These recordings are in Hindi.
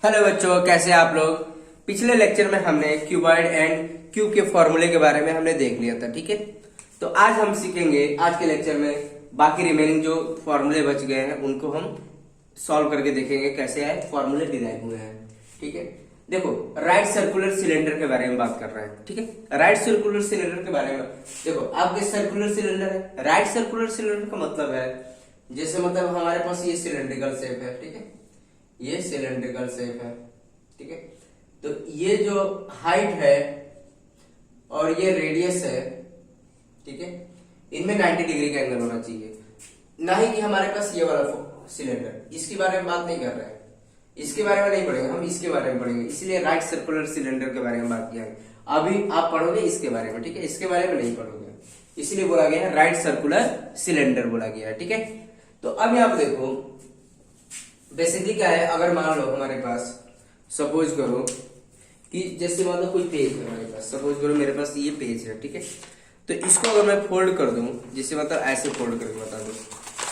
हेलो बच्चों, कैसे हैं आप लोग। पिछले लेक्चर में हमने क्यूबॉइड एंड क्यूब के फॉर्मूले के बारे में हमने देख लिया था, ठीक है। तो आज हम सीखेंगे, आज के लेक्चर में बाकी रिमेनिंग जो फॉर्मूले बच गए हैं उनको हम सॉल्व करके देखेंगे कैसे आए फॉर्मूले डिराइव हुए हैं, ठीक है। देखो, राइट सर्कुलर सिलेंडर के बारे में बात कर रहे हैं, ठीक है। राइट सर्कुलर सिलेंडर के बारे में देखो, आपके सर्कुलर सिलेंडर है। राइट सर्कुलर सिलेंडर का मतलब है जैसे मतलब हमारे पास ये सिलेंड्रिकल शेप है, ठीक है। ये सिलेंड्रिकल शेप है, ठीक है। तो ये जो हाइट है और ये रेडियस है, ठीक है, इनमें 90 डिग्री का एंगल होना चाहिए। ना ही कि हमारे पास ये वाला सिलेंडर, इसके बारे में बात नहीं कर रहे हैं, इसके बारे में नहीं पढ़ेंगे हम, इसके बारे में पढ़ेंगे। इसलिए राइट सर्कुलर सिलेंडर के बारे में बात किया है। अभी आप पढ़ोगे इसके बारे में, ठीक है, इसके बारे में नहीं पढ़ोगे, इसलिए बोला गया है राइट सर्कुलर सिलेंडर बोला गया है, ठीक है। तो अब यहाँ पे देखो, बेसिकली क्या है, अगर मान लो हमारे पास सपोज करो कि जैसे मान लो कोई पेज है हमारे पास, सपोज करो मेरे पास ये पेज है, ठीक है। तो इसको अगर मैं फोल्ड कर दूं, जिससे मतलब ऐसे फोल्ड करके बता दूं,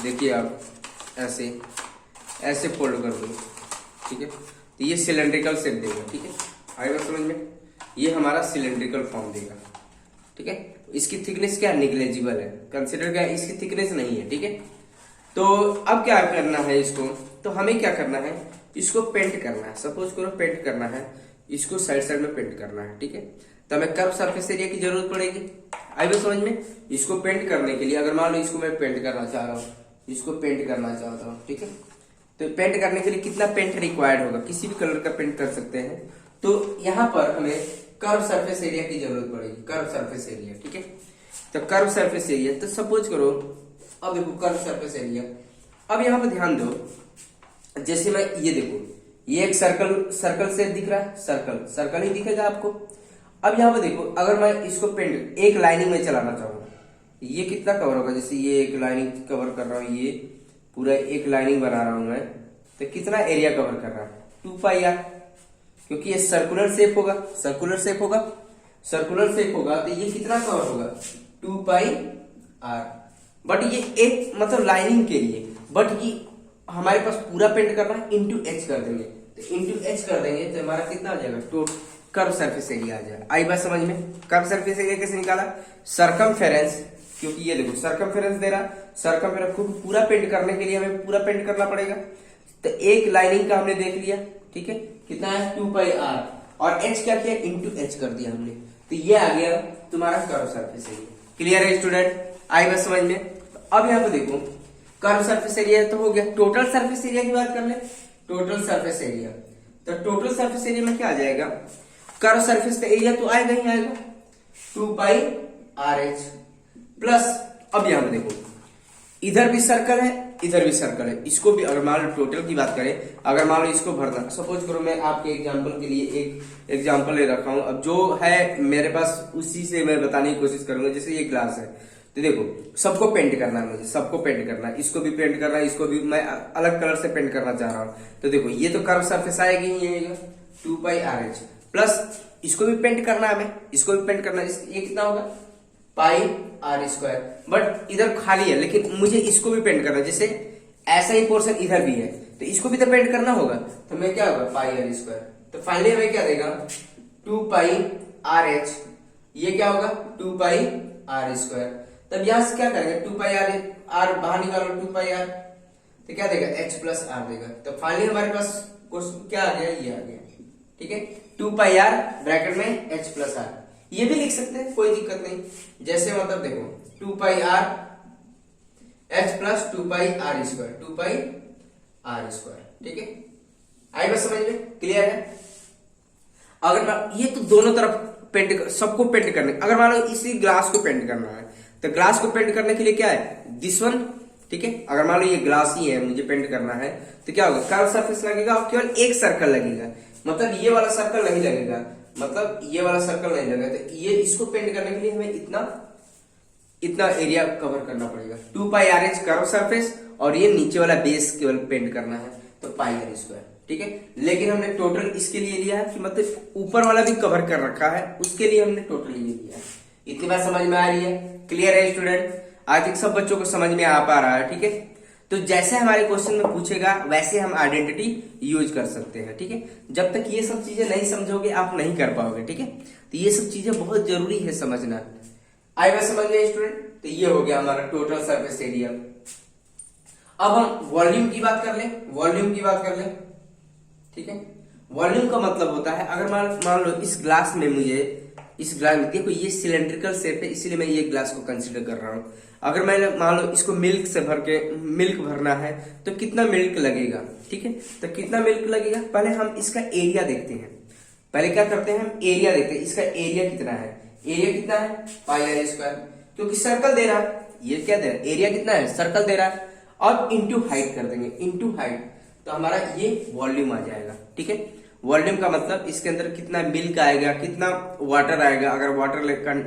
देखिए आप ऐसे ऐसे फोल्ड कर दूं, ठीक है। तो ये सिलेंड्रिकल शेप देगा, ठीक है। आएगा समझ में, ये हमारा सिलेंड्रिकल फॉर्म देगा, ठीक है। इसकी थिकनेस क्या निग्लेजिबल है, कंसिडर क्या इसकी थिकनेस नहीं है, ठीक है। तो अब क्या करना है इसको, तो हमें क्या करना है, इसको पेंट करना है। सपोज करो पेंट करना है, इसको साइड साइड में पेंट करना है, ठीक है। तो हमें कर्व सरफेस एरिया की जरूरत पड़ेगी। आई बात समझ में। इसको पेंट करने के लिए अगर मान लो इसको मैं पेंट करना चाह रहा हूँ, इसको पेंट करना चाहता हूँ, ठीक है। तो पेंट करने के लिए कितना पेंट रिक्वायर्ड होगा, किसी भी कलर का पेंट कर सकते हैं। तो यहाँ पर हमें कर्व सरफेस एरिया की जरूरत पड़ेगी, कर्व सरफेस एरिया, ठीक है। तो कर्व सरफेस एरिया, तो सपोज करो अब देखो कर्व सरफेस एरिया। अब यहाँ पर ध्यान दो, जैसे मैं ये देखो, ये एक सर्कल शेप दिख रहा है, सर्कल ही दिखेगा आपको। अब यहाँ पर देखो, अगर मैं इसको पेंट एक लाइनिंग में चलाना चाहूँ, ये कितना कवर होगा, जैसे ये एक लाइनिंग कवर कर रहा हूँ, ये पूरा एक लाइनिंग बना रहा हूं मैं, तो कितना एरिया कवर कर रहा है, 2πr, क्योंकि ये सर्कुलर शेप होगा, सर्कुलर शेप होगा तो ये कितना कवर होगा, 2πr। बट ये एक मतलब लाइनिंग के लिए, बट ये हमारे पास पूरा पेंट करना है, इंटू एच कर देंगे। तो इंटू एच कर देंगे तो हमारा कितना आ जाएगा, टोटल कर्व सरफेस एरिया आ जाएगा। आई बात समझ में। कर्व सरफेस एरिया कैसे निकाला, सरकमफेरेंस, क्योंकि ये देखो सरकमफेरेंस दे रहा, सरकमफेरेंस को पूरा पेंट करने के लिए हमें पूरा पेंट करना पड़ेगा। तो एक लाइनिंग का हमने देख लिया, ठीक है, कितना है 2πr, और एच क्या किया, इंटू एच कर दिया हमने। तो ये आ गया तुम्हारा कर्व सरफेस एरिया। क्लियर है स्टूडेंट, आई बात समझ में। अब यहाँ पे देखो, कर्व सरफेस एरिया तो हो गया। टोटल सरफेस एरिया की बात कर ले, टोटल सरफेस एरिया। तो टोटल सरफेस एरिया में क्या आ जाएगा, कर्व सरफेस का एरिया तो आएगा ही आएगा, 2πrh प्लस, अब यहां पे देखो इधर भी सर्कल है, इधर भी सर्कल है, इसको भी अगर मान लो टोटल की बात करें, अगर मान लो इसको भरना, सपोज करो मैं आपके एग्जांपल के लिए एक एग्जांपल ले रखा हूं, अब जो है मेरे पास उसी से मैं बताने की कोशिश करूंगा। जैसे ये ग्लास है, तो देखो सबको पेंट करना है, मुझे सबको पेंट करना है, इसको भी पेंट करना है, इसको भी मैं अलग कलर से पेंट करना चाह रहा हूं। तो देखो ये तो कर्व सरफेस आएगी ही आएगा, 2πrh प्लस इसको भी पेंट करना है हमें, इसको भी पेंट करना है, ये कितना होगा πr²। बट इधर खाली है, लेकिन मुझे इसको भी पेंट करना है, जैसे ऐसा ही पोर्शन इधर भी है, तो इसको भी तो पेंट करना होगा। तो मैं क्या होगा πr²। तो फाइनली हमें क्या देगा, 2πrh, ये क्या होगा 2πr²। तब यहां से क्या करेंगे, 2πr बाहर निकालो, 2πr, तो क्या देगा h+r देगा। तो फाइनली हमारे पास क्वेश्चन क्या आ गया, ये आ गया, ठीक है, 2πr ब्रैकेट में h+r। ये भी लिख सकते हैं, कोई दिक्कत नहीं। जैसे मतलब देखो 2πr h plus 2πr², 2πr², ठीक है। आई बात समझ में, क्लियर है। अगर ये तो दोनों तरफ पेंट, सबको पेंट करने, अगर मान लो इसी ग्लास को पेंट करना है, तो ग्लास को पेंट करने के लिए क्या है, दिस वन, ठीक है। अगर मान लो ये ग्लास ही है, मुझे पेंट करना है, तो क्या होगा, कर्व सरफेस लगेगा और केवल एक सर्कल लगेगा, मतलब ये वाला सर्कल नहीं लगेगा, मतलब ये वाला सर्कल नहीं लगेगा। तो ये इसको पेंट करने के लिए हमें इतना एरिया कवर करना पड़ेगा, 2πrh कर्व सरफेस, और ये नीचे वाला बेस केवल पेंट करना है, तो πr², ठीक है। लेकिन हमने टोटल इसके लिए लिया है कि मतलब ऊपर वाला भी कवर कर रखा है, उसके लिए हमने टोटल ये लिया है। इतनी बात समझ में आ रही है, क्लियर है स्टूडेंट। आई थिंक सब बच्चों को समझ में आ पा रहा है, ठीक है। तो जैसे हमारे क्वेश्चन में पूछेगा वैसे हम आइडेंटिटी यूज कर सकते हैं, ठीक है। जब तक ये सब चीजें नहीं समझोगे आप नहीं कर पाओगे, ठीक है। तो ये सब चीजें बहुत जरूरी है समझना। आई बात समझ गए स्टूडेंट। तो ये हो गया हमारा टोटल सरफेस एरिया। अब हम वॉल्यूम की बात कर लें, ठीक है। वॉल्यूम का मतलब होता है, अगर मान लो इस ग्लास में देखो ये सिलेंड्रिकल शेप है, इसीलिए मैं ये ग्लास को कंसीडर कर रहा हूं। अगर मैंने मान लो इसको मिल्क भरना है तो कितना मिल्क लगेगा, ठीक है। तो कितना मिल्क लगेगा, पहले हम इसका एरिया देखते हैं। पहले क्या करते हैं, हम एरिया देखते हैं, इसका एरिया कितना है। एरिया कितना है, पाई आर स्क्वायर, क्योंकि सर्कल दे रहा है। ये क्या दे रहा है, एरिया कितना है, सर्कल दे रहा है। और इंटू हाइट कर देंगे, इंटू हाइट, तो हमारा ये वॉल्यूम आ जाएगा, ठीक है। वॉल्यूम का मतलब इसके अंदर कितना मिल्क आएगा, कितना वाटर आएगा, अगर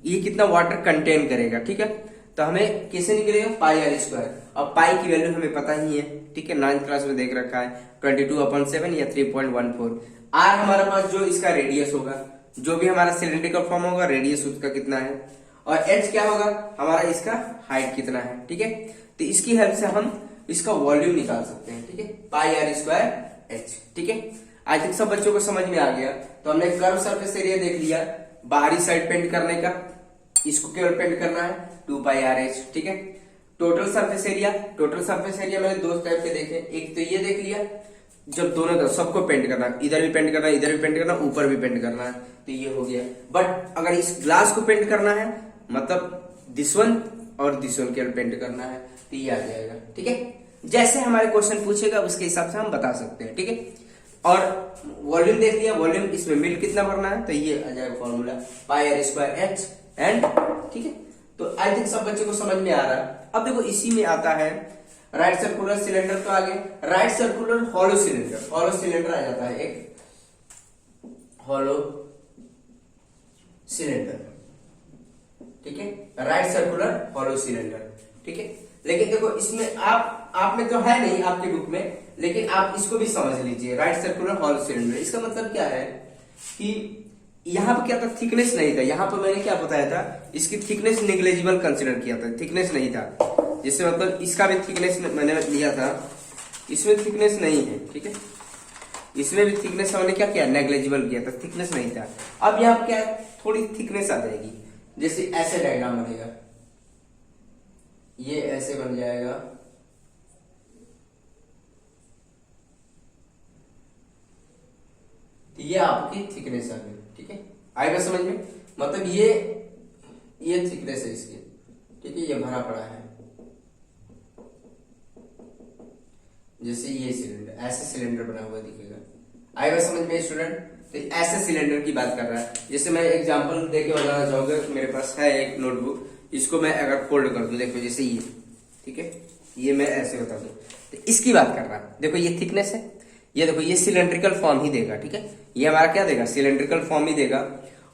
ये कितना वाटर कंटेन करेगा, ठीक है। तो हमें कैसे निकलेगा, पाई आर स्क्वायर। अब पाई की वैल्यू हमें पता ही है, ठीक है, 9th क्लास में देख रखा है, 22/7 या 3.14। आर हमारे पास जो इसका रेडियस होगा, जो भी हमारा सिलेंड्रिकल फॉर्म होगा, रेडियस उसका कितना है, और एच क्या होगा हमारा, इसका हाइट कितना है, ठीक है। तो इसकी हेल्प से हम इसका वॉल्यूम निकाल सकते हैं, ठीक है, पाई आर स्क्वायर एच, ठीक है। आई थिंक सब बच्चों को समझ में आ गया। तो हमने कर्व सरफेस एरिया देख लिया, बाहरी साइड पेंट करने का, इसको केवल पेंट करना है 2 पाई आर एच, ठीक है। टोटल सरफेस एरिया मैंने दो टाइप के देखे, एक तो ये देख लिया, जब दोनों तरफ सबको पेंट करना, इधर भी पेंट करना, इधर भी पेंट करना, ऊपर भी पेंट करना है, तो ये हो गया। बट अगर इस ग्लास को पेंट करना है, मतलब दिस वन और दिस वन केवल पेंट करना है, तो ये आ जाएगा, ठीक है। जैसे हमारे क्वेश्चन पूछेगा उसके हिसाब से हम बता सकते हैं, ठीक है। और वॉल्यूम देख लिया, वॉल्यूम इसमें मिल्क कितना भरना है, तो ये आ जाएगा formula pi R square H and, ठीक है। तो आई थिंक सब बच्चों को समझ में आ रहा है। अब देखो इसी में आता है राइट सर्कुलर सिलेंडर, तो आगे राइट सर्कुलर हॉलो सिलेंडर आ जाता है, एक हॉलो सिलेंडर, ठीक है, राइट सर्कुलर हॉलो सिलेंडर, ठीक है। लेकिन देखो इसमें आप में तो है नहीं आपके बुक में, लेकिन आप इसको भी समझ लीजिए, राइट सर्कुलर हॉलो सिलेंडर। इसका मतलब क्या है कि यहाँ पे क्या था, थिकनेस नहीं था। यहाँ पे मैंने क्या बताया था, इसकी थिकनेस नेग्लेजिबल कंसिडर किया था, थिकनेस नहीं था। जिससे मतलब इसका भी थिकनेस मैंने लिया था, इसमें थिकनेस नहीं है, ठीक है। इसमें भी थिकनेस हमने क्या किया, नेग्लेजिबल किया था, थिकनेस नहीं था। अब यहाँ क्या थोड़ी थिकनेस आ जाएगी, जैसे ऐसे डायग्राम बनेगा, ये ऐसे बन जाएगा, ये आपकी थिकनेस आ गई, ठीक है। आएगा समझ में, मतलब ये थिकनेस है इसकी, ठीक है, ये भरा पड़ा है, जैसे ये सिलेंडर, ऐसे सिलेंडर बना हुआ दिखेगा। आएगा समझ में स्टूडेंट। तो ऐसे सिलेंडर की बात कर रहा है। जैसे मैं एग्जांपल देके बताना चाहूंगा, मेरे पास है एक नोटबुक, इसको मैं अगर फोल्ड कर दूं, देखो जैसे ये, ठीक है, ये मैं ऐसे बता दूं, तो इसकी बात कर रहा है। देखो ये थिकनेस है, ये देखो ये सिलेंड्रिकल फॉर्म ही देगा, ठीक है, ये हमारा क्या देगा, सिलेंड्रिकल फॉर्म ही देगा।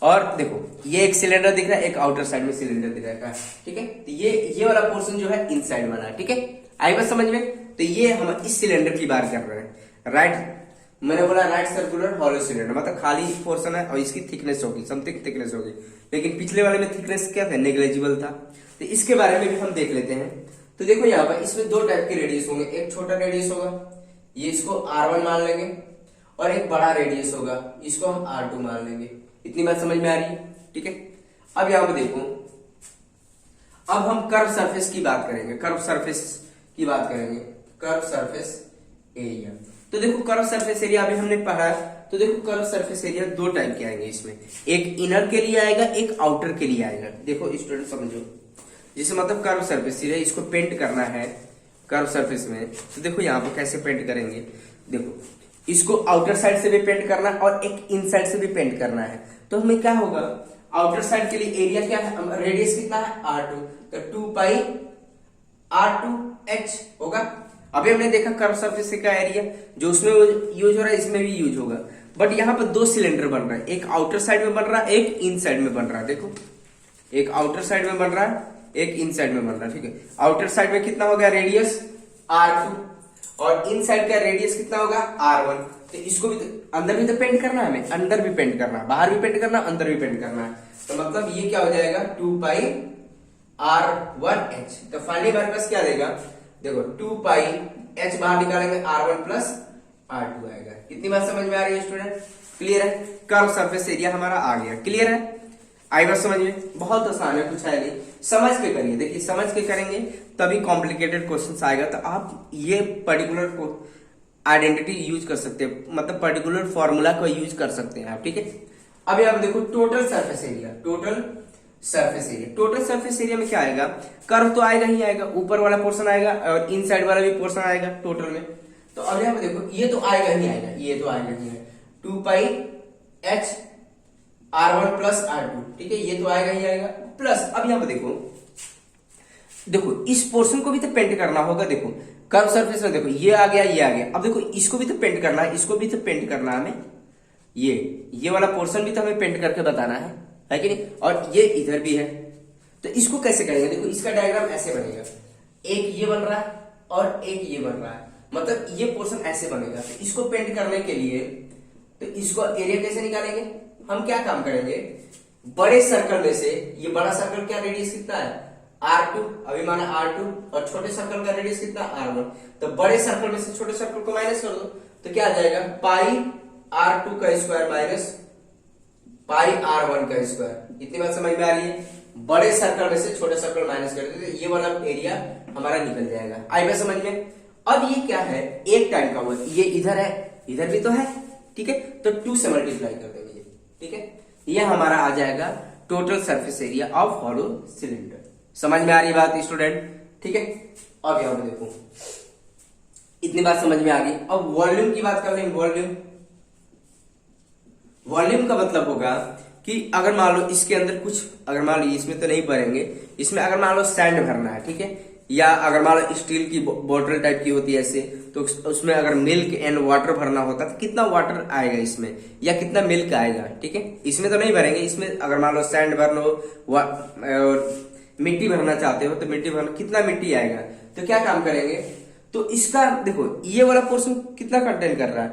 और देखो ये एक सिलेंडर दिख रहा है, एक आउटर साइड में सिलेंडर दिख रहा है, ठीक है। तो ये वाला पोर्शन जो है इनसाइड वाला है, ठीक है। आई बात समझ में। तो ये हम इस सिलेंडर की बात कर रहे हैं, राइट, मैंने बोला राइट सर्कुलर हॉलो सिलेंडर, मतलब खाली पोर्शन है और इसकी थिकनेस होगी, समथिंग थिकनेस होगी। लेकिन पिछले वाले में थिकनेस क्या था, नेग्लेजिबल था। तो इसके बारे में भी हम देख लेते हैं। तो देखो यहाँ पर इसमें दो टाइप के रेडियस होंगे, एक छोटा रेडियस होगा, ये इसको R1 मान लेंगे, और एक बड़ा रेडियस होगा, इसको हम R2 मान लेंगे। इतनी बात समझ में आ रही है, ठीक है। अब यहाँ पे देखो, अब हम कर्व सरफेस की बात करेंगे, कर्व सरफेस एरिया। तो देखो कर्व सरफेस एरिया अभी हमने पढ़ा, तो देखो कर्व सरफेस एरिया दो टाइप के आएंगे इसमें, एक इनर के लिए आएगा, एक आउटर के लिए आएगा। देखो स्टूडेंट समझो, जैसे मतलब कर्व सरफेस एरिया, इसको पेंट करना है कर्व सरफेस में, तो देखो यहाँ पे कैसे पेंट करेंगे। देखो इसको आउटर साइड से भी पेंट करना है और एक इन साइड से भी पेंट करना है। तो हमें क्या होगा, आउटर साइड के लिए एरिया क्या है, रेडियस कितना है R2, तो 2 पाई R2H होगा। अभी हमने देखा कर्व सरफेस का एरिया जो उसमें यूज हो रहा है, इसमें भी यूज होगा। बट यहाँ पर दो सिलेंडर बन रहा है, एक आउटर साइड में बन रहा है, एक इन साइड में बन रहा है। देखो एक आउटर साइड में बन रहा है, एक इन साइड में बन रहा है, ठीक है। आउटर साइड में कितना हो गया रेडियस R2, और इन साइड का रेडियस कितना होगा R1। तो इसको भी अंदर भी तो पेंट करना है हमें, अंदर भी पेंट करना है, बाहर भी पेंट करना है, अंदर भी पेंट करना है। तो मतलब ये क्या हो जाएगा 2 पाई R1H। तो फाइनली हमारे पास क्या देगा, देखो 2 पाई h बाहर निकालेंगे r1 प्लस r2 आएगा। इतनी बात समझ में आ रही है स्टूडेंट? क्लियर है? कर्व सरफेस एरिया हमारा आ गया। क्लियर है? आई बात समझ में? बहुत आसान है, कुछ है नहीं, समझ के करिए। देखिए समझ के करेंगे तभी कॉम्प्लिकेटेड क्वेश्चन आएगा, तो आप ये पर्टिकुलर को आइडेंटिटी यूज कर सकते हैं, मतलब पर्टिकुलर फॉर्मूला को यूज कर सकते हैं आप। ठीक है, अब यहाँ पे देखो total surface area. Total surface area में क्या आएगा? कर्व तो आएगा ही आएगा, ऊपर वाला पोर्शन आएगा और इन साइड वाला भी पोर्शन आएगा टोटल में। तो अब यहाँ पे देखो ये तो आएगा ही आएगा, ये तो आएगा ही है 2 पाई h r1 प्लस r2। ठीक है, ये तो आएगा ही आएगा प्लस अब यहाँ पे देखो इस पोर्शन को भी तो पेंट करना होगा। देखो कर्व सरफेस में देखो ये आ गया, ये आ गया। अब देखो इसको भी तो पेंट करना है, इसको भी तो पेंट करना है हमें। ये वाला पोर्शन भी तो हमें पेंट करके बताना है कि नहीं? और ये इधर भी है, तो इसको कैसे करेंगे? देखो इसका डायग्राम ऐसे बनेगा, एक ये बन रहा है और एक ये बन रहा है, मतलब ये पोर्शन ऐसे बनेगा। तो इसको पेंट करने के लिए तो इसको एरिया कैसे निकालेंगे? हम क्या काम करेंगे, बड़े सर्कल में से, ये बड़ा सर्कल क्या रेडियस कितना है r2, अभी माना r2, और छोटे सर्कल का रेडियस कितना r1, तो बड़े सर्कल में से छोटे सर्कल को माइनस कर दो, तो क्या आ जाएगा पाई r2 का स्क्वायर माइनस पाई r1 का स्क्वायर। इतनी बात समझ में आ रही है? बड़े सर्कल में से छोटे सर्कल माइनस कर देते, ये वाला एरिया हमारा निकल जाएगा। आई बात समझ में? अब ये क्या है, एक टाइम का हुआ, ये इधर है, इधर भी तो है। ठीक है, तो 2 से मल्टीप्लाई कर देंगे। ठीक है, ये हमारा आ जाएगा total surface area of hollow cylinder. समझ में आ रही बात स्टूडेंट? ठीक है, अब यहां पे देखो इतनी बात समझ में आ गई। अब वॉल्यूम की बात कर लेंगे। वॉल्यूम का मतलब होगा कि अगर मान लो इसके अंदर कुछ, अगर मान लो इसमें तो नहीं भरेंगे, इसमें अगर मान लो सैंड भरना है, ठीक है, या अगर मान लो स्टील की बोतल टाइप की होती है ऐसे, तो उसमें अगर मिल्क एंड वाटर भरना होता तो कितना वाटर आएगा इसमें, या कितना मिल्क आएगा। ठीक है, इसमें तो नहीं भरेंगे। इसमें अगर मान लो सैंड भर लो और मिट्टी भरना चाहते हो तो मिट्टी भरना, कितना मिट्टी आएगा। तो क्या काम करेंगे, तो इसका देखो ये वाला पोर्शन कितना कंटेन कर रहा है,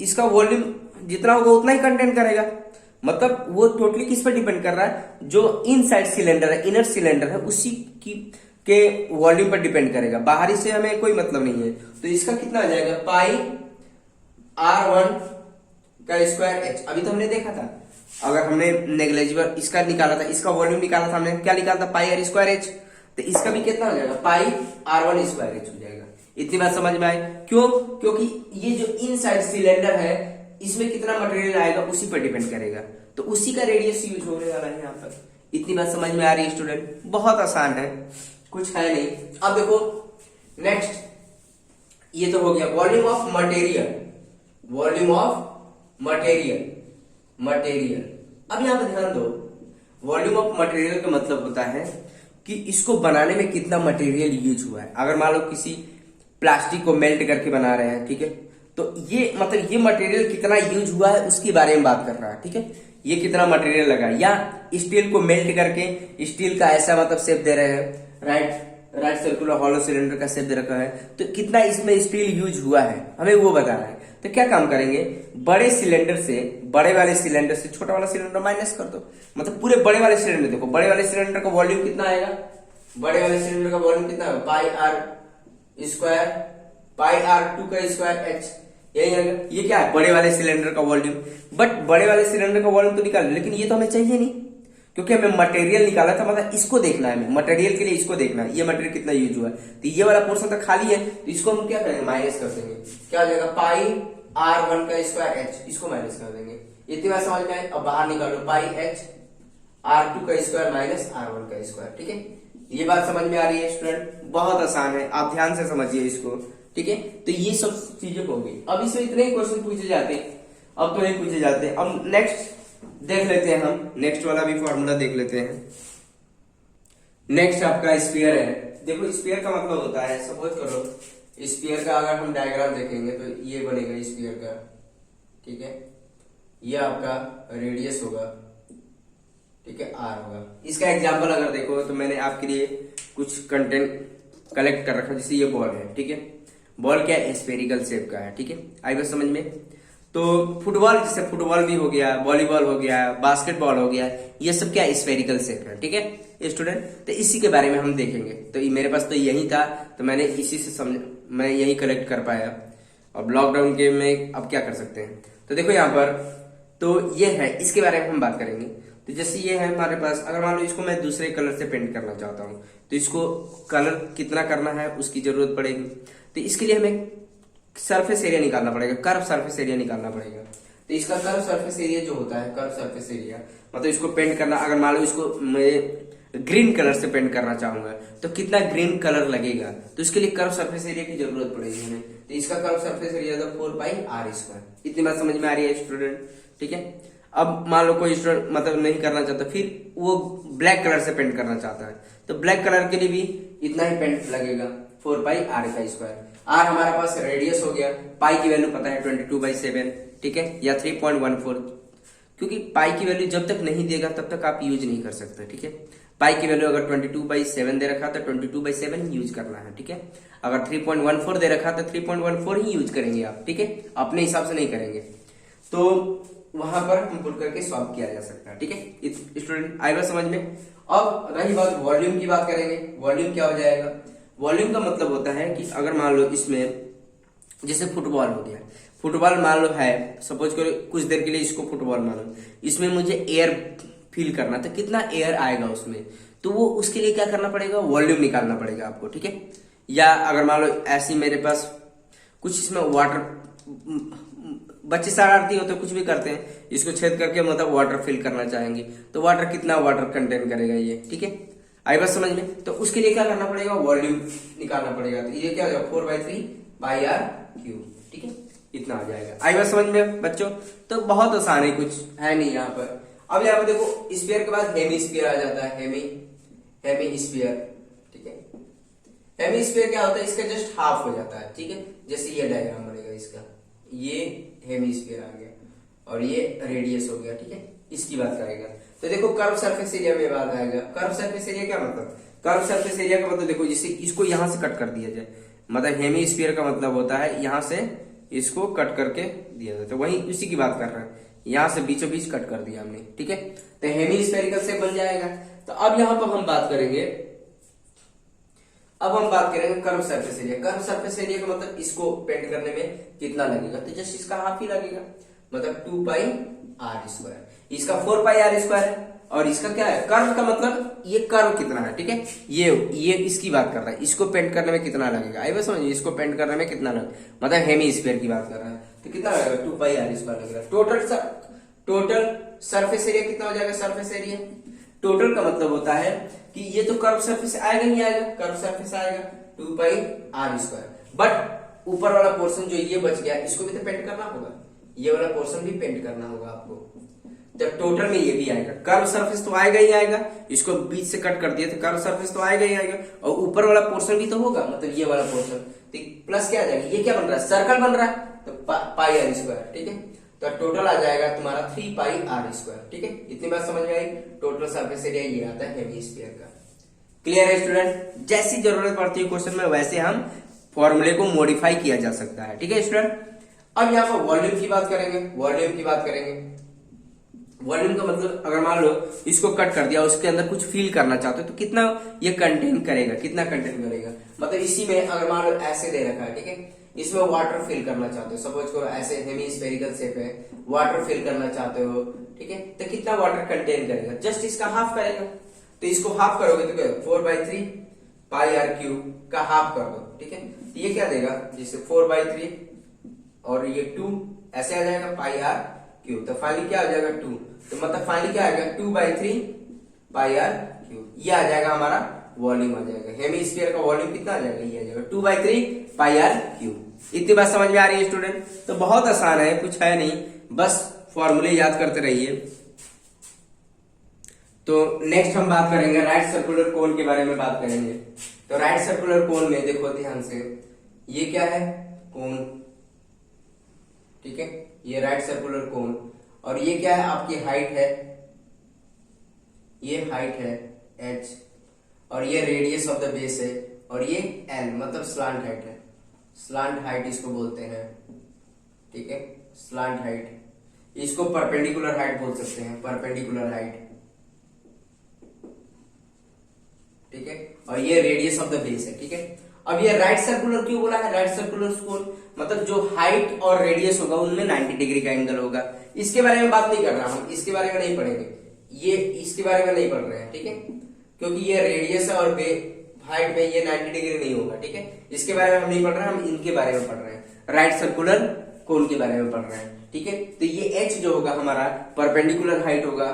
इसका वॉल्यूम जितना होगा उतना ही कंटेन करेगा। मतलब वो टोटली किस पर डिपेंड कर रहा है, जो इनसाइड सिलेंडर है, इनर सिलेंडर है, उसी की के वॉल्यूम पर डिपेंड करेगा। बाहरी से हमें कोई मतलब नहीं है। तो इसका कितना आ जाएगा, पाई r1 का स्क्वायर h। अभी तो हमने देखा था, अगर हमने नेग्लिजिबल इसका निकाला था, इसका वॉल्यूम निकाला था हमने, क्या निकाला था, पाई r स्क्वायर h। तो इसका भी कितना हो जाएगा, पाई r1 स्क्वायर h हो जाएगा। इतनी बात समझ में आई? क्यों? क्योंकि ये जो इनसाइड सिलेंडर है इसमें कितना मटेरियल आएगा उसी पर डिपेंड करेगा, तो उसी का रेडियस यूज होने वाला है यहाँ पर। इतनी बात समझ में आ रही है स्टूडेंट? बहुत आसान है, कुछ है नहीं। अब देखो नेक्स्ट, ये तो हो गया volume of material. Volume of material. अब यहां पर ध्यान दो, वॉल्यूम ऑफ मटेरियल का मतलब होता है कि इसको बनाने में कितना मटेरियल यूज हुआ है। अगर मान लो किसी प्लास्टिक को मेल्ट करके बना रहे हैं, ठीक है, तो ये मतलब ये मटेरियल कितना यूज हुआ है उसके बारे में बात कर रहा है। ठीक है, ये कितना मटेरियल लगा, या स्टील को मेल्ट करके स्टील का ऐसा मतलब शेप दे रहे हैं, राइट सर्कुलर हॉलो सिलेंडर का शेप दे रखा है, तो कितना इसमें स्टील यूज हुआ है हमें वो बताना है। तो क्या काम करेंगे, बड़े वाले सिलेंडर से छोटा वाला सिलेंडर माइनस कर दो। मतलब पूरे बड़े वाले सिलेंडर, देखो बड़े वाले सिलेंडर का वॉल्यूम कितना आएगा, बड़े वाले सिलेंडर का वॉल्यूम कितना है, पाई r स्क्वायर पाई r2 का स्क्वायर h। यही आएगा, ये क्या है, बड़े वाले सिलेंडर का वॉल्यूम। बट बड़े वाले सिलेंडर का वॉल्यूम तो निकाल, लेकिन ये तो हमें चाहिए नहीं, क्योंकि हमें मटेरियल निकाला था, मतलब इसको देखना है, हमें मटेरियल के लिए इसको देखना है, ये मटेरियल कितना यूज हुआ है। तो ये वाला पोर्शन तो खाली है, तो इसको हम क्या करेंगे, माइनस कर देंगे। क्या हो जाएगा, पाई r1 का स्क्वायर h, इसको माइनस कर देंगे। इतनी बात समझ में आए? अब बाहर निकालो, पाई h r2 का स्क्वायर माइनस r1 का स्क्वायर। ठीक है, ये बात समझ में आ रही है स्टूडेंट? बहुत आसान है, आप ध्यान से समझिए इसको। ठीक है, तो ये सब चीजें होंगी। अब इसमें इतने ही क्वेश्चन पूछे जाते हैं, अब तो नहीं पूछे जाते। अब नेक्स्ट देख लेते हैं, हम नेक्स्ट वाला भी फॉर्मूला देख लेते हैं। नेक्स्ट आपका स्फीयर है। देखो स्फीयर का मतलब होता है, सपोज करो स्फीयर का अगर हम डायग्राम देखेंगे तो ये बनेगा स्फीयर का। ठीक है, ये आपका रेडियस होगा, ठीक है, r होगा। इसका एग्जांपल अगर देखो तो मैंने आपके लिए कुछ कंटेंट कलेक्ट कर रखा, जैसे ये बॉल है, ठीक है, बॉल क्या है, स्फेरिकल शेप का है। ठीक है, आई बात समझ में? तो फुटबॉल, जैसे फुटबॉल भी हो गया, वॉलीबॉल हो गया, बास्केटबॉल हो गया, ये सब क्या स्फेरिकल शेप है, ठीक है स्टूडेंट। तो इसी के बारे में हम देखेंगे। तो मेरे पास तो यही था, तो मैंने इसी से समझ, मैं यही कलेक्ट कर पाया। अब लॉकडाउन के में अब क्या कर सकते हैं। तो देखो यहाँ पर, तो ये है, इसके बारे में हम बात करेंगे। तो जैसे ये है हमारे पास, अगर मान लो इसको मैं दूसरे कलर से पेंट करना चाहता हूँ, तो इसको कलर कितना करना है उसकी जरूरत पड़ेगी। तो इसके लिए हमें सरफेस एरिया निकालना पड़ेगा, कर्व सरफेस एरिया निकालना पड़ेगा। तो इसका कर्व सरफेस एरिया जो होता है, कर्व सरफेस एरिया मतलब इसको पेंट करना, अगर मान लो इसको मैं ग्रीन कलर से पेंट करना चाहूंगा तो कितना ग्रीन कलर लगेगा, तो इसके लिए कर्व सरफेस एरिया की जरूरत पड़ेगी हमें। तो इसका कर्व सरफेस एरिया था 4πr²। इतनी बात समझ में आ रही है स्टूडेंट, ठीक है। अब मान लो कोई स्टूडेंट मतलब नहीं करना चाहता, फिर वो ब्लैक कलर से पेंट करना चाहता है, तो ब्लैक कलर के लिए भी इतना ही पेंट लगेगा, 4πr²। आर हमारे पास रेडियस हो गया, पाई की वैल्यू पता है 22/7, ठीक है, या 3.14, क्योंकि पाई की वैल्यू जब तक नहीं देगा तब तक आप यूज नहीं कर सकते, ठीक है। पाई की वैल्यू अगर 22/7 दे रखा तो 22/7 ही यूज करना है, ठीक है। अगर 3.14 दे रखा तो 3.14 ही यूज करेंगे आप, ठीक है, अपने हिसाब से नहीं करेंगे। तो वहां पर हम पुट करके सॉल्व किया जा सकता है, ठीक है स्टूडेंट, आएगा समझ में। अब रही बात वॉल्यूम की, बात करेंगे। वॉल्यूम क्या हो जाएगा, वॉल्यूम का मतलब होता है कि अगर मान लो इसमें जैसे फुटबॉल हो गया, फुटबॉल मान लो है, सपोज करो कुछ देर के लिए इसको फुटबॉल मानो, इसमें मुझे एयर फील करना, तो कितना एयर आएगा उसमें, तो वो उसके लिए क्या करना पड़ेगा, वॉल्यूम निकालना पड़ेगा आपको, ठीक है। या अगर मान लो ऐसी मेरे पास कुछ इसमें वाटर, बच्चे शरारती होते कुछ भी करते हैं, इसको छेद करके मतलब वाटर फिल करना चाहेंगे, तो वाटर कितना वाटर कंटेन करेगा ये, ठीक है, आई बात समझ में। तो उसके लिए क्या करना पड़ेगा, वॉल्यूम निकालना पड़ेगा। तो ये क्या हो जाएगा, 4/3πr³, ठीक है, इतना आ जाएगा। आई बात समझ में बच्चों। तो बहुत आसान है, कुछ है नहीं यहाँ पर। अब यहाँ पर देखो, स्फीयर के बाद हेमी स्फीयर आ जाता है, हेमी स्फीयर, ठीक है। हेमी स्फीयर क्या होता है, इसका जस्ट हाफ हो जाता है, ठीक है। जैसे ये डायग्राम बनेगा इसका, ये हेमी स्फीयर आ गया और ये रेडियस हो गया, ठीक है। इसकी बात करेगा तो देखो कर्व सरफेस एरिया में बात आएगा। कर्व सरफेस एरिया क्या मतलब, कर्व सरफेस एरिया का मतलब देखो, जैसे इसको यहां से कट कर दिया जाए, मतलब हेमी स्फीयर का मतलब होता है यहां से इसको कट करके दिया जाए, तो वही उसी की बात कर रहे हैं, यहां से बीचों बीच कट कर दिया हमने, ठीक है। तो हेमी स्फेरिकल से बन जाएगा। तो अब यहां पर हम बात करेंगे, अब हम बात करेंगे curve surface area. Curve surface area का मतलब इसको पेंट करने में कितना लगेगा, तो जस्ट इसका हाफ ही लगेगा, मतलब 2πr²। इसका 4πr² है, और इसका क्या है, कर्व का मतलब ये कर्व कितना है, ठीक है। ये इसकी बात कर रहा है, इसको पेंट करने में कितना लगेगा, आई बस समझिए, इसको पेंट करने में कितना लगेगा, मतलब हेमी स्फीयर की बात कर रहा है, तो कितना लगेगा, 2πr² लगेगा। टोटल सरफेस एरिया कितना हो जाएगा, सरफेस एरिया टोटल का मतलब होता है कि ये तो कर्व सरफेस आएगा ही आएगा, कर्व सरफेस आएगा 2πr², बट ऊपर वाला पोर्शन जो ये बच गया, इसको भी तो पेंट करना होगा, ये वाला पोर्शन भी पेंट करना होगा आपको। जब टोटल में ये भी आएगा, कर्व सरफेस तो आएगा ही आएगा, इसको बीच से कट कर दिया तो कर्व सरफेस तो आएगा ही आएगा, और ऊपर वाला पोर्शन भी तो होगा, मतलब ये वाला पोर्शन, तो प्लस क्या आ जाएगा, ये क्या बन रहा है, सर्कल बन रहा है, तो πr², ठीक है। तो टोटल आ जाएगा तुम्हारा 3πr², ठीक है। इतनी बात समझ में आई। टोटल सरफेस एरिया ये आता है हेमी स्फीयर का। क्लियर है स्टूडेंट, जैसी जरूरत पड़ती है क्वेश्चन में वैसे हम फॉर्मूले को मॉडिफाई किया जा सकता है, ठीक है स्टूडेंट। अब यहाँ पर वॉल्यूम की बात करेंगे, वॉल्यूम की बात करेंगे। वॉल्यूम का मतलब अगर मान लो इसको कट कर दिया, उसके अंदर कुछ फील करना चाहते हो तो कितना ये कंटेन करेगा, कितना कंटेन करेगा, मतलब इसी में अगर मान लो ऐसे दे रखा है, ठीक है, इसमें वाटर फिल करना चाहते हो, सपोज करो ऐसे हेमी स्फेरिकल शेप है, वाटर फिल करना चाहते हो, ठीक है, तो कितना वाटर कंटेन करेगा, जस्ट इसका हाफ करेगा। तो इसको हाफ करोगे तो क्या, 4/3πr³ का हाफ कर दो, ठीक है। तो ये क्या देगा, जैसे 4/3 और ये 2 ऐसे आ जाएगा πr³, तो फाइनली क्या आ जाएगा 2, तो मतलब फाइनली क्या आएगा 2/3πr³, ये आ जाएगा हमारा वॉल्यूम आ जाएगा। हेमी स्फीयर का वॉल्यूम कितना आ जाएगा, ये आ जाएगा 2/3πr³। इतनी बात समझ में आ रही है स्टूडेंट। तो बहुत आसान है, कुछ है नहीं, बस फॉर्मूले याद करते रहिए। तो नेक्स्ट हम बात करेंगे राइट सर्कुलर कोन के बारे में बात करेंगे। तो राइट सर्कुलर कोन में देखो ध्यान से, ये क्या है, कोन, ठीक है, ये राइट सर्कुलर कोन, और ये क्या है, आपकी हाइट है, ये हाइट है h, और ये रेडियस ऑफ द बेस है, और ये l मतलब स्लांट हाइट है, स्लांट हाइट इसको बोलते हैं, ठीक है, स्लांट हाइट, इसको परपेंडिकुलर हाइट बोल सकते हैं, परपेंडिकुलर हाइट, ठीक है, और ये रेडियस ऑफ द बेस है, ठीक है। अब ये राइट सर्कुलर क्यों बोला है, राइट सर्कुलर कोन, मतलब जो हाइट और रेडियस होगा उनमें 90 डिग्री का एंगल होगा। इसके बारे में बात नहीं कर रहा, हम इसके बारे में नहीं पढ़ेंगे, ये इसके बारे में नहीं पढ़ रहे हैं, ठीक है, क्योंकि ये रेडियस और हाइट में ये 90 डिग्री नहीं होगा, ठीक है, इसके बारे में हम नहीं पढ़ रहे हैं, हम इनके बारे में पढ़ रहे हैं, राइट सर्कुलर कोन के बारे में पढ़ रहे हैं, ठीक है। तो ये एच जो होगा हमारा परपेंडिकुलर हाइट होगा,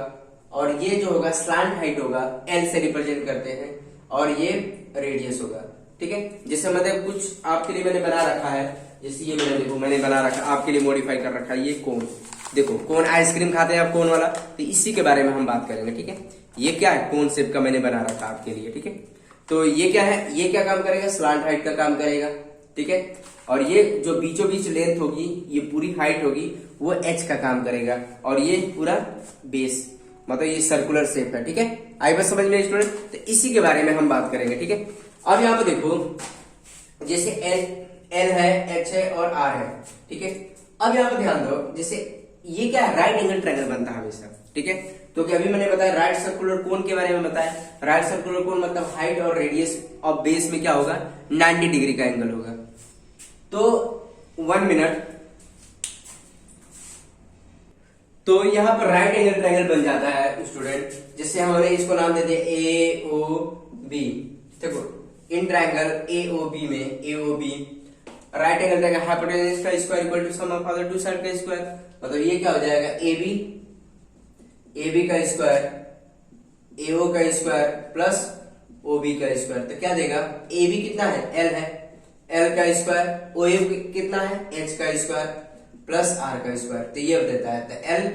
और ये जो होगा स्लांट हाइट होगा, एल से रिप्रेजेंट करते हैं, और ये रेडियस होगा, ठीक है। जैसे मतलब कुछ आपके लिए मैंने बना रखा है, जैसे ये मैंने बना रखा, आपके लिए मॉडिफाई कर रखा है, ये कोन, देखो कोन आइसक्रीम खाते हैं आप, कोन वाला, तो इसी के बारे में हम बात करेंगे, ठीक है। ये क्या है, कोन शेप का मैंने बना रखा आपके लिए, ठीक है। तो ये क्या है, ये क्या काम करेगा, स्लांट हाइट का काम करेगा, ठीक है। और ये जो बीचों बीच लेंथ होगी, ये पूरी हाइट होगी, वो एच का काम करेगा, और ये पूरा बेस, मतलब ये सर्कुलर शेप है, ठीक है। आई बस समझ में स्टूडेंट, तो इसी के बारे में हम बात करेंगे, ठीक है। अब यहाँ पे देखो, जैसे एल है, एच है और आर है, ठीक है। अब यहाँ पे ध्यान दो, जैसे ये क्या है, राइट एंगल ट्रायंगल बनता है हमेशा, ठीक है। तो कि अभी मैंने बताया राइट सर्कुलर कोन के बारे में बताया, राइट सर्कुलर कोन मतलब हाइट और रेडियस ऑफ बेस में क्या होगा, 90 डिग्री का एंगल होगा। तो 1 मिनट, तो यहाँ पर राइट एंगल ट्रायंगल बन जाता है स्टूडेंट, जिससे हमने इसको नाम दे दिया ए ओ बी। देखो in triangle A O B में, A O B right angle triangle, hypotenuse का square equal to sum of other two side का स्क्वायर, मतलब ये क्या हो जाएगा, ए बी का स्क्वायर, ए ओ का स्क्वायर प्लस ओ बी का स्क्वायर। तो क्या देगा, ए बी कितना है, एल है, एल का स्क्वायर, ओ ए कितना है, एच का स्क्वायर प्लस आर का स्क्वायर। तो ये देता है, तो एल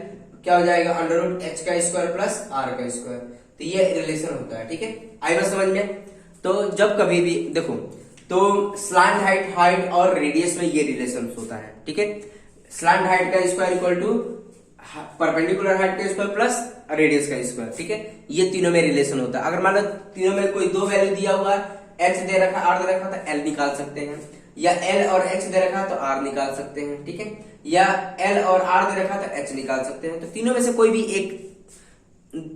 क्या हो जाएगा, अंडर रूट एच का स्क्वायर प्लस आर का स्क्वायर। तो ये रिलेशन होता है, ठीक है। आई बात समझ में। तो जब कभी भी देखो, तो स्लांट हाइट और रेडियस में ये रिलेशन होता है, ठीक है। स्लांट हाइट का square equal to perpendicular height का स्क्वायर प्लस रेडियस का स्क्वायर, ठीक है। ये तीनों में रिलेशन होता है। अगर मान लो तीनों में कोई दो वैल्यू दिया हुआ, एच दे रखा, आर दे रखा, तो एल निकाल सकते हैं, या एल और एच दे रखा तो आर निकाल सकते हैं, ठीक है, या एल और आर दे रखा तो एच निकाल सकते हैं। तो तीनों में से कोई भी एक,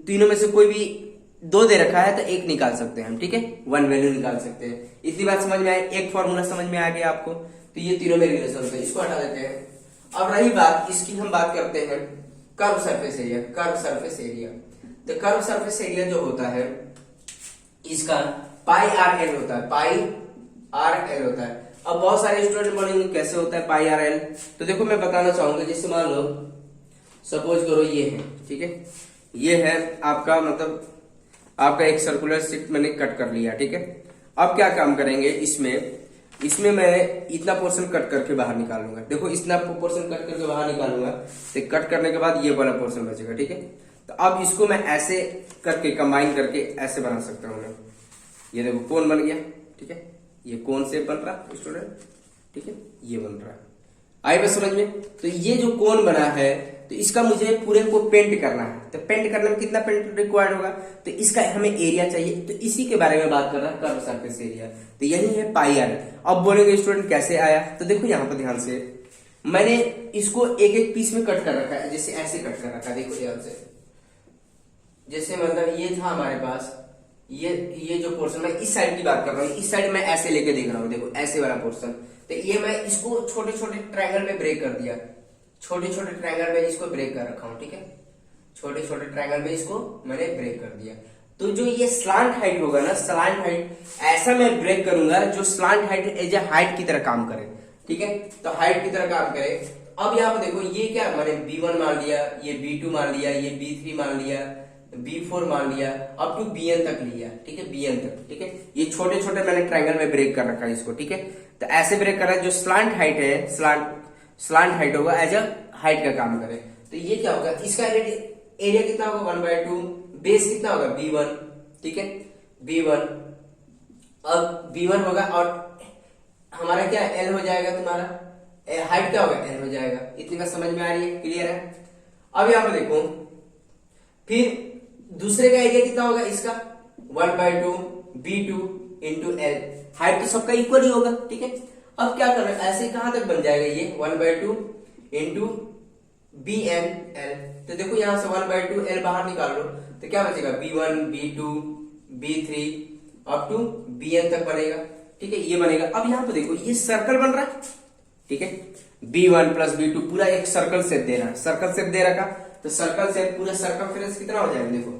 तीनों में से कोई भी दो दे रखा है तो एक निकाल सकते हैं हम, ठीक है, वन वैल्यू निकाल सकते हैं। इतनी बात समझ में आई, एक फॉर्मूला समझ में आ गया आपको। तो ये तीनों में रिलेशन होते हैं, इसको हटा देते हैं। अब रही बात इसकी, हम बात करते हैं curve surface area, curve surface area. तो कर्व सरफेस एरिया जो होता है इसका पाई आर एल होता है, पाई आर एल होता है। अब बहुत सारे स्टूडेंट बोलेंगे कैसे होता है पाई आर एल, तो देखो मैं बताना चाहूंगा। जैसे मान लो सपोज करो ये है, ठीक है, ये है आपका, मतलब आपका एक सर्कुलर शीट मैंने कट कर लिया, ठीक है। अब क्या काम करेंगे, इसमें मैं इतना पोर्शन कट करके बाहर निकालूंगा। देखो इतना पोर्शन कट करके बाहर निकालूंगा, तो कट करने के बाद ये वाला पोर्शन बचेगा, ठीक है। तो अब इसको मैं ऐसे करके कंबाइन करके ऐसे बना सकता हूँ मैं। ये देखो कोन बन गया, ठीक है, ये कोन शेप बन रहा स्टूडेंट, ठीक है, ये बन रहा। आई बस समझ में। तो ये जो कोन बना है, तो इसका मुझे पूरे को पेंट करना है। तो पेंट करने में कितना पेंट रिक्वायर्ड होगा, तो इसका हमें एरिया चाहिए। तो इसी के बारे में बात कर रहा है, कर्व सरफेस एरिया। तो यही है पाई आर। अब बोलेंगे स्टूडेंट कैसे आया, तो देखो यहाँ पर ध्यान से, मैंने इसको एक एक पीस में कट कर रखा है, जैसे ऐसे कट कर रखा है, देखो ध्यान से। जैसे मतलब ये था हमारे पास, ये जो पोर्शन, मैं इस साइड की बात कर रहा हूँ, इस साइड मैं ऐसे लेके देख रहा हूँ, देखो ऐसे वाला पोर्शन। तो ये मैं इसको छोटे छोटे ट्रायंगल में ब्रेक कर दिया, छोटे छोटे ट्रायंगल में इसको ब्रेक कर रखा हूँ, ठीक है, छोटे छोटे ट्रायंगल में इसको मैंने ब्रेक कर दिया। तो जो ये स्लांट हाइट होगा ना, स्लांट हाइट ऐसा मैं ब्रेक करूंगा जो slant height as a height की तरह काम करे, ठीक है। तो हाइट की तरह काम करे। अब यहाँ पे देखो ये क्या, मैंने B1 मान लिया, ये B2 मान लिया, ये B3 मान लिया, B4 मान लिया, अप टू Bn तक लिया, ठीक है, Bn तक, ठीक है। ये छोटे छोटे मैंने ट्रायंगल में ब्रेक कर रखा है इसको, ठीक है। तो ऐसे ब्रेक कर रहा है, जो स्लांट हाइट है, स्लांट हाइट होगा एज अ हाइट का काम करे। तो ये क्या होगा, इसका एरिया कितना होगा 1/2, बेस कितना होगा B1, ठीक है, B1। अब B1 होगा और हमारा क्या L हो जाएगा, तुम्हारा हाइट क्या होगा, L हो जाएगा। इतनी बात समझ में आ रही है, क्लियर है। अब यहाँ पे देखो, फिर दूसरे का एरिया कितना होगा इसका 1/2 B2 इंटू L। हाइट तो सबका इक्वल ही होगा, ठीक है। अब क्या करना है, ऐसे कहां तक बन जाएगा ये 1/2 इंटू बी एन एल। तो देखो यहां से 1/2 एल बाहर निकाल लो तो क्या बचेगा, B1 B2 B3 up to Bn तक बनेगा। ठीक है, ये बनेगा। अब यहाँ पे देखो ये सर्कल बन रहा है। ठीक है, B1 प्लस B2 पूरा एक सर्कल शेप दे रहा है, सर्कल शेप दे रखा। तो सर्कल शेप पूरा सर्कमफेरेंस कितना हो जाएगा, देखो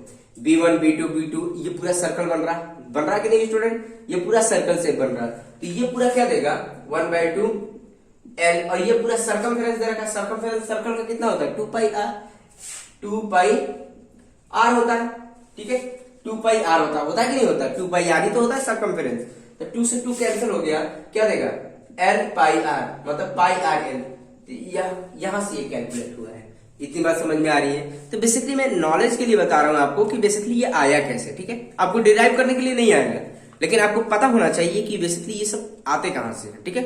B1 B2 B2 ये पूरा सर्कल बन रहा है कि नहीं स्टूडेंट, ये पूरा सर्कल शेप बन रहा है। तो ये पूरा क्या देगा 1/2 एल, और ये पूरा सर्कमफेरेंस दे रखा है। सर्कमफेरेंस सर्कल का कितना होता है 2 पाई आर होता है। ठीक है, 2 पाई आर होता है कि नहीं होता, 2 पाई आर ही तो होता है सर्कमफेरेंस। तो 2 से 2 कैंसिल हो गया, क्या देगा एल पाई आर, मतलब पाई आर एल। यहां से ये कैलकुलेट हुआ है। इतनी बात समझ में आ रही है। तो बेसिकली मैं नॉलेज के लिए बता रहा हूं आपको कि बेसिकली ये आया कैसे। ठीक है, आपको डिराइव करने के लिए नहीं आएगा, लेकिन आपको पता होना चाहिए कि बेसिकली ये सब आते कहां से। ठीक है,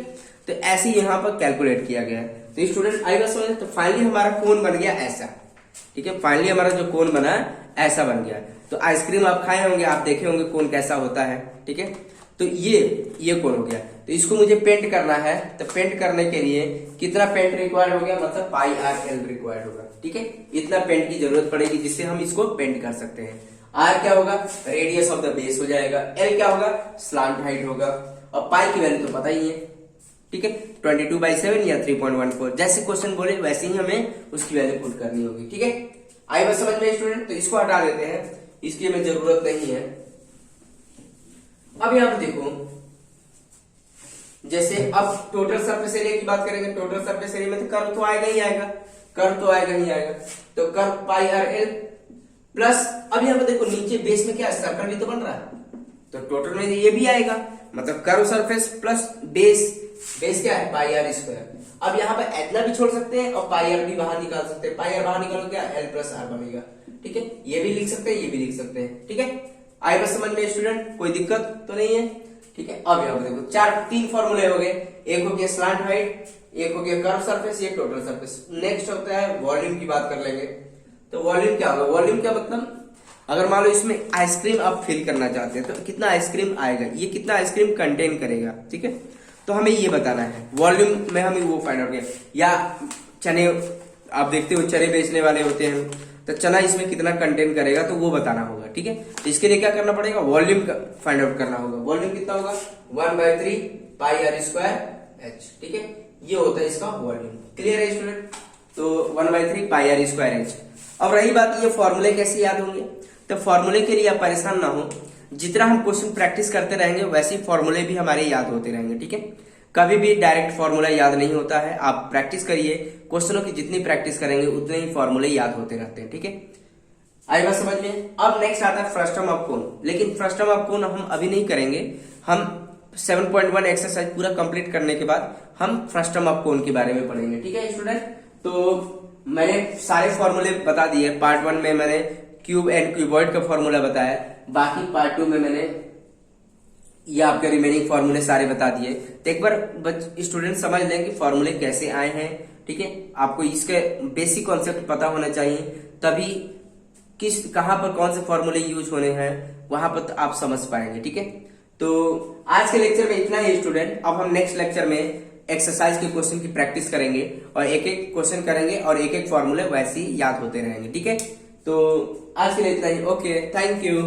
तो ऐसे ही यहाँ पर कैलकुलेट किया गया है। तो स्टूडेंट आएगा समझ। तो फाइनली हमारा कोण बन गया ऐसा। ठीक है, फाइनली हमारा जो कोण बना ऐसा बन गया। तो आइसक्रीम आप खाए होंगे, आप देखे होंगे कोण कैसा होता है। ठीक है, तो ये कोण हो गया। तो इसको मुझे पेंट करना है, तो पेंट करने के लिए कितना पेंट रिक्वायर्ड हो गया, मतलब पाई आर एल रिक्वायर्ड होगा। ठीक है, इतना पेंट की जरूरत पड़ेगी जिससे हम इसको पेंट कर सकते हैं। आर क्या होगा, रेडियस ऑफ द बेस हो जाएगा। एल क्या होगा, स्लांट हाइट होगा। और पाई की वैल्यू तो पता ही है। ठीक है, 22/7 या 3.14, जैसे क्वेश्चन बोले वैसे ही हमें उसकी वैल्यू पुट करनी होगी। ठीक है, आई बात समझ में स्टूडेंट। तो इसको हटा देते हैं, इसकी हमें जरूरत नहीं है। अब यहां पे देखो, जैसे अब टोटल सरफेस एरिया की बात करेंगे। टोटल सरफेस एरिया में तो कर्व तो आएगा ही आएगा, कर्व तो आएगा ही आएगा। तो कर्व पाई आर एल प्लस, अब यहां पे देखो नीचे बेस में क्या है, सर्कल भी तो बन रहा है, तो टोटल में ये भी आएगा, मतलब curve surface plus base. Base क्या है, पाई आर स्क्वायर। अब यहाँ पे इतना भी छोड़ सकते हैं और पाई आर भी बाहर निकाल सकते हैं। पाई आर बाहर निकालो क्या, एल प्लस आर बनेगा। ठीक है, ये भी लिख सकते हैं, ये भी लिख सकते हैं। ठीक है, आई बस समझ में स्टूडेंट, कोई दिक्कत तो नहीं है। ठीक है, अब यहाँ पे देखो 3 फॉर्मूले हो गए। एक हो गया स्लांट हाइट, एक हो गया कर्व सरफेस, ये टोटल सरफेस। नेक्स्ट होता है वॉल्यूम की बात कर लेंगे। तो वॉल्यूम क्या होगा, वॉल्यूम क्या मतलब, अगर मान लो इसमें आइसक्रीम आप फिल करना चाहते हैं तो कितना आइसक्रीम आएगा, ये कितना आइसक्रीम कंटेन करेगा। ठीक है, तो हमें ये बताना है। वॉल्यूम में हमें वो फाइंड आउट किया। या चने, आप देखते हो चने बेचने वाले होते हैं, तो चना इसमें कितना कंटेन करेगा तो वो बताना होगा। ठीक है, तो इसके लिए क्या करना पड़ेगा, वॉल्यूम फाइंड आउट करना होगा। वॉल्यूम कितना होगा 1/3 पाई आर स्क्वायर एच। ठीक है, ये होता है इसका वॉल्यूम। क्लियर है स्टूडेंट, तो 1/3 पाई आर स्क्वायर एच। अब रही बात ये फॉर्मूले कैसे याद होंगे, तो फॉर्मूले के लिए आप परेशान ना हो, जितना हम क्वेश्चन प्रैक्टिस करते रहेंगे वैसे ही फॉर्मूले भी हमारे याद होते रहेंगे। ठीक है, कभी भी डायरेक्ट फॉर्मूला याद नहीं होता है। आप प्रैक्टिस करिए, क्वेश्चनों की जितनी प्रैक्टिस करेंगे उतने ही फॉर्मूले याद होते रहते हैं। ठीक है, आई बात समझ में। अब नेक्स्ट आता है फ्रस्टम ऑफ कोन, लेकिन फ्रस्टम ऑफ कोन हम अभी नहीं करेंगे। हम 7.1 एक्सरसाइज पूरा कंप्लीट करने के बाद हम फ्रस्टम ऑफ कोन के बारे में पढ़ेंगे। ठीक है स्टूडेंट, तो मैंने सारे फॉर्मूले बता दिए। पार्ट 1 में मैंने क्यूब एंड क्यूबॉइड का फॉर्मूला बताया, बाकी पार्ट 2 में मैंने ये आपके रिमेनिंग फॉर्मूले सारे बता दिए। तो एक बार स्टूडेंट समझ लें कि फॉर्मूले कैसे आए हैं। ठीक है, आपको इसके बेसिक कॉन्सेप्ट पता होना चाहिए, तभी कहां पर कौन से फॉर्मूले यूज होने हैं वहां पर आप समझ पाएंगे। ठीक है, तो आज के लेक्चर में इतना ही स्टूडेंट। अब हम नेक्स्ट लेक्चर में एक्सरसाइज के क्वेश्चन की प्रैक्टिस करेंगे और एक एक क्वेश्चन करेंगे और एक एक फॉर्मूले वैसे ही याद होते रहेंगे। ठीक है, तो आज के लिए इतना ही। Okay, thank you.